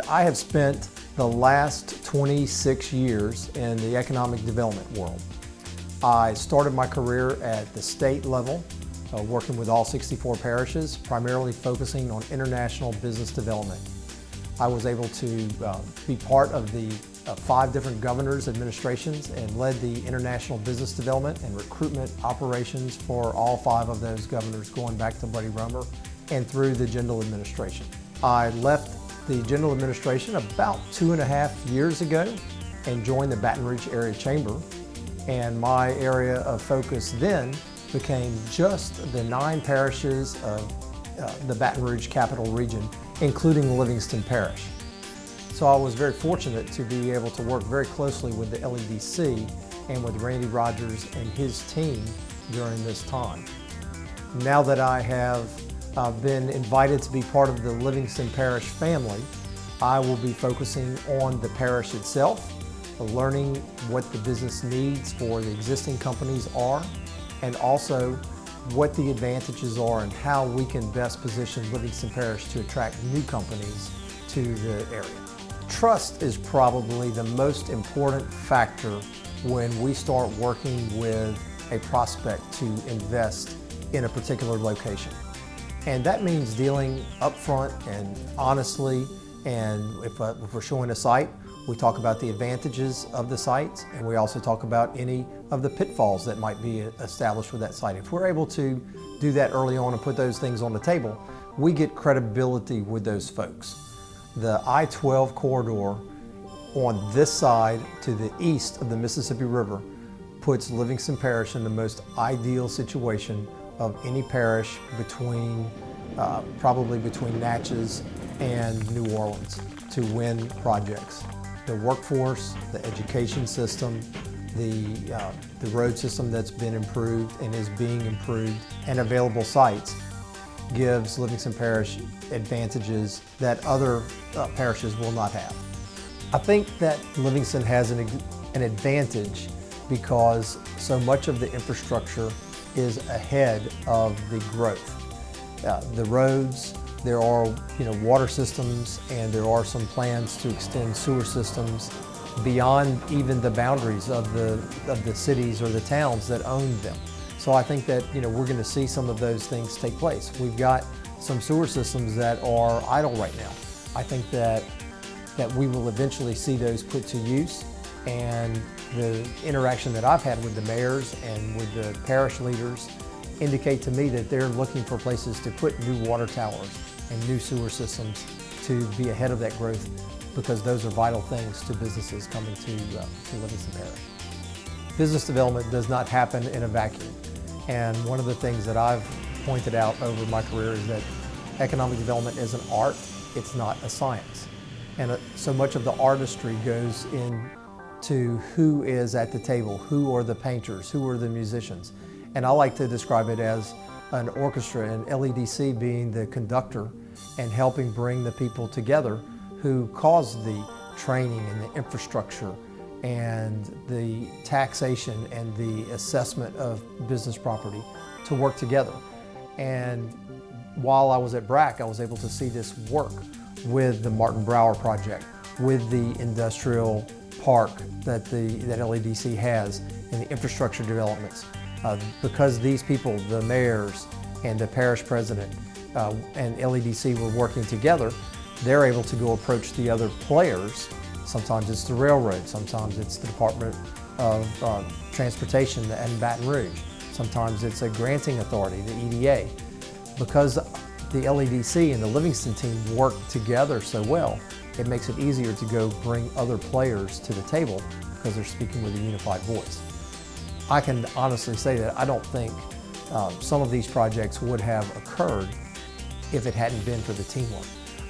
I have spent the last 26 years in the economic development world. I started my career at the state level, working with all 64 parishes, primarily focusing on international business development. I was able to be part of the 5 different governors' administrations and led the international business development and recruitment operations for all 5 of those governors, going back to Buddy Roemer and through the general administration. I left the general administration about 2.5 years ago and joined the Baton Rouge Area Chamber. And my area of focus then became just the 9 parishes of the Baton Rouge Capital Region, including Livingston Parish. So I was very fortunate to be able to work very closely with the LEDC and with Randy Rogers and his team during this time. Now that I have been invited to be part of the Livingston Parish family, I will be focusing on the parish itself, learning what the business needs for the existing companies are, and also what the advantages are and how we can best position Livingston Parish to attract new companies to the area. Trust is probably the most important factor when we start working with a prospect to invest in a particular location. And that means dealing upfront and honestly, and if we're showing a site, we talk about the advantages of the sites, and we also talk about any of the pitfalls that might be established with that site. If we're able to do that early on and put those things on the table, we get credibility with those folks. The I-12 corridor on this side to the east of the Mississippi River puts Livingston Parish in the most ideal situation of any parish between, probably between Natchez and New Orleans to win projects. The workforce, the education system, the road system that's been improved and is being improved, and available sites gives Livingston Parish advantages that other parishes will not have. I think that Livingston has an advantage because so much of the infrastructure is ahead of the growth. The roads, there are water systems, and there are some plans to extend sewer systems beyond even the boundaries of the cities or the towns that own them. So I think that we're going to see some of those things take place. We've got some sewer systems that are idle right now. I think that we will eventually see those put to use, and the interaction that I've had with the mayors and with the parish leaders indicate to me that they're looking for places to put new water towers and new sewer systems to be ahead of that growth, because those are vital things to businesses coming to Livingston Parish. Business development does not happen in a vacuum. And one of the things that I've pointed out over my career is that economic development is an art, it's not a science. And so much of the artistry goes into who is at the table, who are the painters, who are the musicians. And I like to describe it as an orchestra, and LEDC being the conductor and helping bring the people together who cause the training and the infrastructure and the taxation and the assessment of business property to work together. And while I was at BRAC, I was able to see this work with the Martin Brower project, with the industrial park that LEDC has, and the infrastructure developments. Because these people, the mayors and the parish president and LEDC were working together, they're able to go approach the other players. Sometimes it's the railroad, sometimes it's the Department of Transportation in Baton Rouge, sometimes it's a granting authority, the EDA. Because the LEDC and the Livingston team work together so well, it makes it easier to go bring other players to the table because they're speaking with a unified voice. I can honestly say that I don't think some of these projects would have occurred if it hadn't been for the teamwork.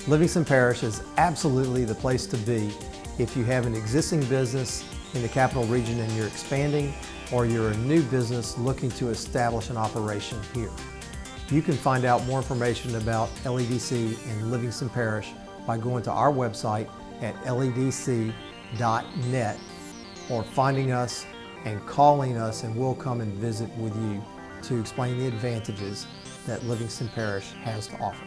Livingston Parish is absolutely the place to be if you have an existing business in the Capital Region and you're expanding, or you're a new business looking to establish an operation here. You can find out more information about LEDC in Livingston Parish by going to our website at ledc.net, or finding us and calling us, and we'll come and visit with you to explain the advantages that Livingston Parish has to offer.